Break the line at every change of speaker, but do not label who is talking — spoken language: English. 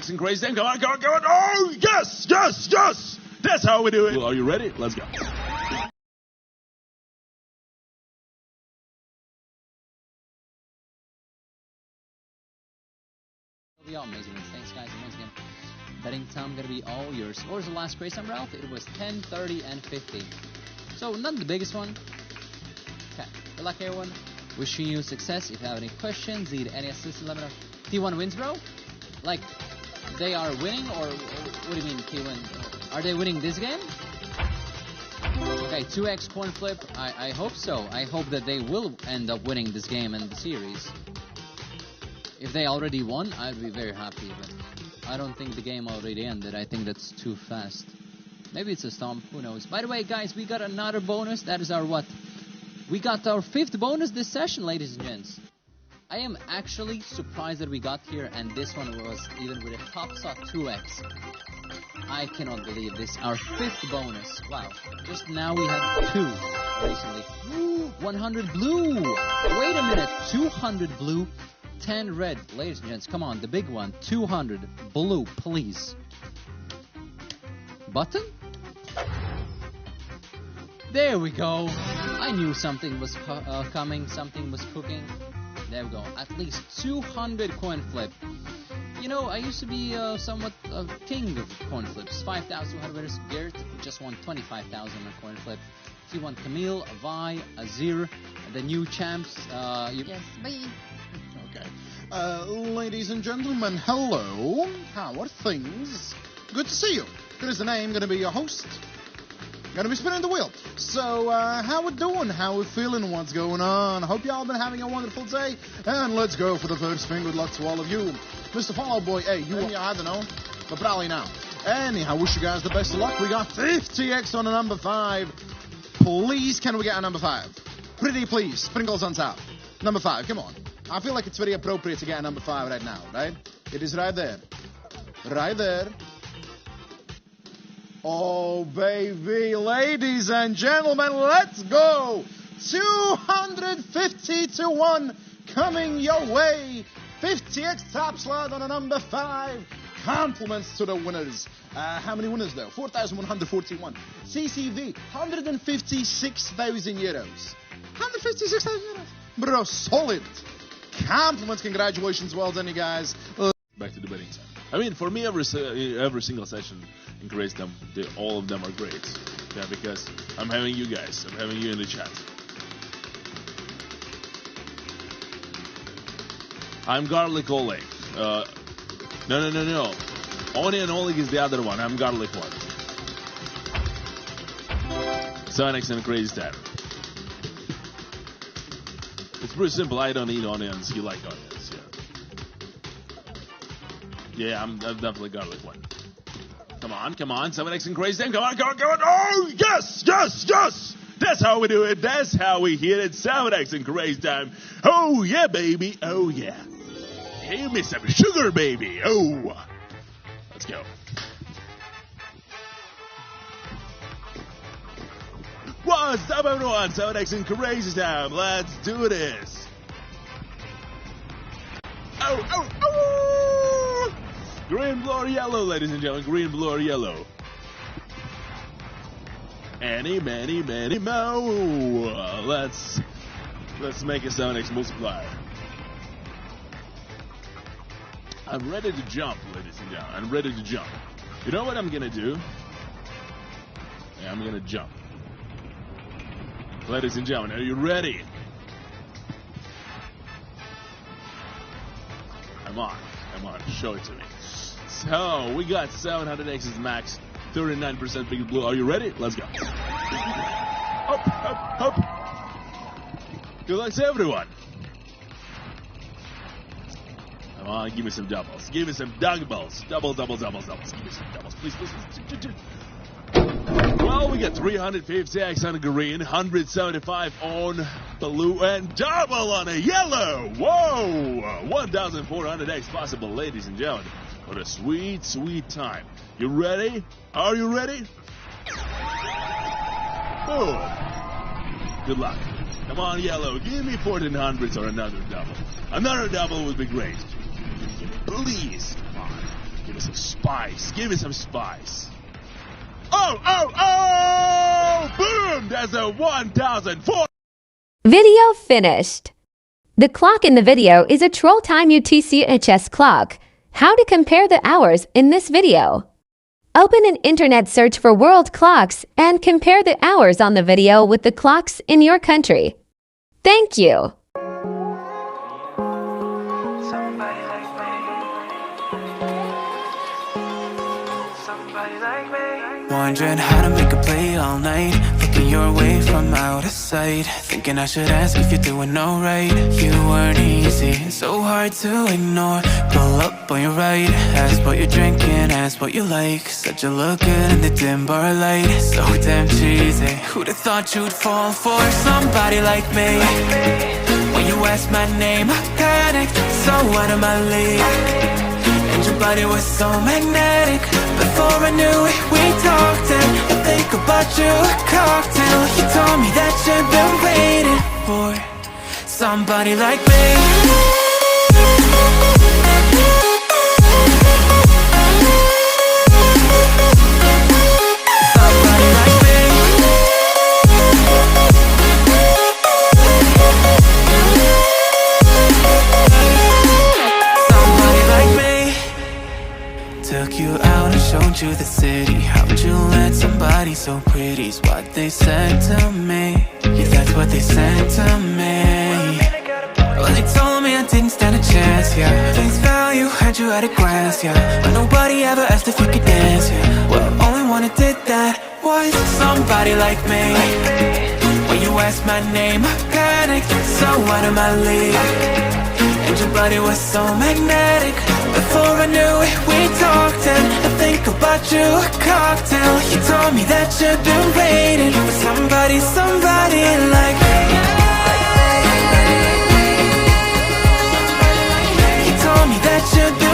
7x increase. Then come on, come on, come on. Oh, yes, yes, yes. That's how we do it. Are you ready? Let's go.
Be all amazing. Thanks, guys. And once again, betting time gonna be all yours. What was the last race on Ralph? It was 10, 30, and 50. So not the biggest one. Okay. Good luck, everyone. Wishing you success. If you have any questions, need any assistance, let me know. T1 wins, bro? Like, they are winning, or what do you mean T1? Are they winning this game? Okay, 2x coin flip. I hope so. I hope that they will end up winning this game and the series. If they already won, I'd be very happy, but I don't think the game already ended. I think that's too fast. Maybe it's a stomp, who knows. By the way, guys, we got another bonus. That is our what? We got our 5th bonus this session, ladies and gents. I am actually surprised that we got here, and this one was even with a top slot 2x. I cannot believe this. Our 5th bonus. Wow. Just now we had 2 recently. Woo, 100 blue. Wait a minute. 200 blue. 10 red. Ladies and gents, come on, the big one. 200 blue, please. Button? There we go. I knew something was coming, something was cooking. There we go. At least 200 coin flip. You know, I used to be somewhat a king of coin flips. 5,200 Gert just won 25,000 on a coin flip. T1 Camille, Vi, Azir, the new champs.
Yes, bye.
Okay. Ladies and gentlemen, hello. How are things? Good to see you. Good as the name, gonna be your host. Gonna be spinning the wheel. So, how we doing? How we feeling? What's going on? Hope y'all been having a wonderful day. And let's go for the first spin. Good luck to all of you. Mr. Follow Boy, hey, you, I don't know, but probably now. Anyhow, wish you guys the best of luck. We got 50x on a number 5. Please, can we get a number 5? Pretty please. Sprinkles on top. Number 5, come on. I feel like it's very appropriate to get a number 5 right now, right? It is right there. Right there. Oh, baby. Ladies and gentlemen, let's go. 250 to 1 coming your way. 50x top slot on a number 5. Compliments to the winners. How many winners, though? 4,141. CCV, 156,000 euros. 156,000 euros. Bro, solid. Compliments, congratulations, well done, you guys.
Back to the betting side. I mean, for me, every single session in Grace them, all of them are great. Yeah, because I'm having you guys. I'm having you in the chat. I'm Garlic Oleg. No. Onion Oleg is the other one. I'm Garlic one. Sonics and Crazy Time. It's pretty simple. I don't eat onions. You like onions, yeah. Yeah, I'm definitely Garlic one. Come on. 7x and Crazy Time. Come on. Oh, yes. That's how we do it. That's how we hit it. 7x and Crazy Time. Oh, yeah, baby. Oh, yeah. Give me some sugar, baby. Oh. Let's go. What's up, everyone? 7x and Crazy Time. Let's do this. Oh. Green, blue, or yellow, ladies and gentlemen. Green, blue, or yellow. Any, many, mo. Let's make a 7x multiplier. I'm ready to jump, ladies and gentlemen. I'm ready to jump. You know what I'm going to do? Yeah, I'm going to jump. Ladies and gentlemen, are you ready? Come on. Show it to me. So, we got 700X's max, 39% big blue. Are you ready? Let's go. Up. Good luck to everyone. Come on, give me some doubles. Give me some doubles. Doubles. Give me some doubles. Please. Well, we got 350x on a green, 175 on blue, and double on a yellow. Whoa! 1,400x possible, ladies and gentlemen. What a sweet, sweet time. You ready? Are you ready? Boom. Good luck. Come on, yellow. Give me 1,400s or another double. Another double would be great. Please. Come on. Give me some spice. Give me some spice. Oh! Boom! There's a 1,004.
Video finished. The clock in the video is a Troll Time UTC-HS clock. How to compare the hours in this video. Open an internet search for world clocks and compare the hours on the video with the clocks in your country. Thank you.
Wondering how to make a play all night, looking your way from out of sight, thinking I should ask if you're doing alright. You weren't easy, so hard to ignore. Pull up on your right, ask what you're drinking, ask what you like. Said you look good in the dim bar light, so damn cheesy. Who'd have thought you'd fall for somebody like me? When you asked my name, I panicked, so out of my league. And your body was so magnetic. Before I knew it, we talked and I think about you a cocktail. You told me that you've been waiting for somebody like me. Somebody like me. Somebody like me. Took you out and showed you the city. How'd you let somebody so pretty's what they said to me? Yeah, that's what they said to me. Well, they told me I didn't stand a chance, yeah. Face value, had you at a glance, yeah. But nobody ever asked if you could dance, yeah. Well, only one who did that was somebody like me. When you asked my name, I panicked, so out of my league. And your body was so magnetic. Before I knew it, we talked and I think about you a cocktail. You told me that you've been waiting for somebody like me. You told me that you've been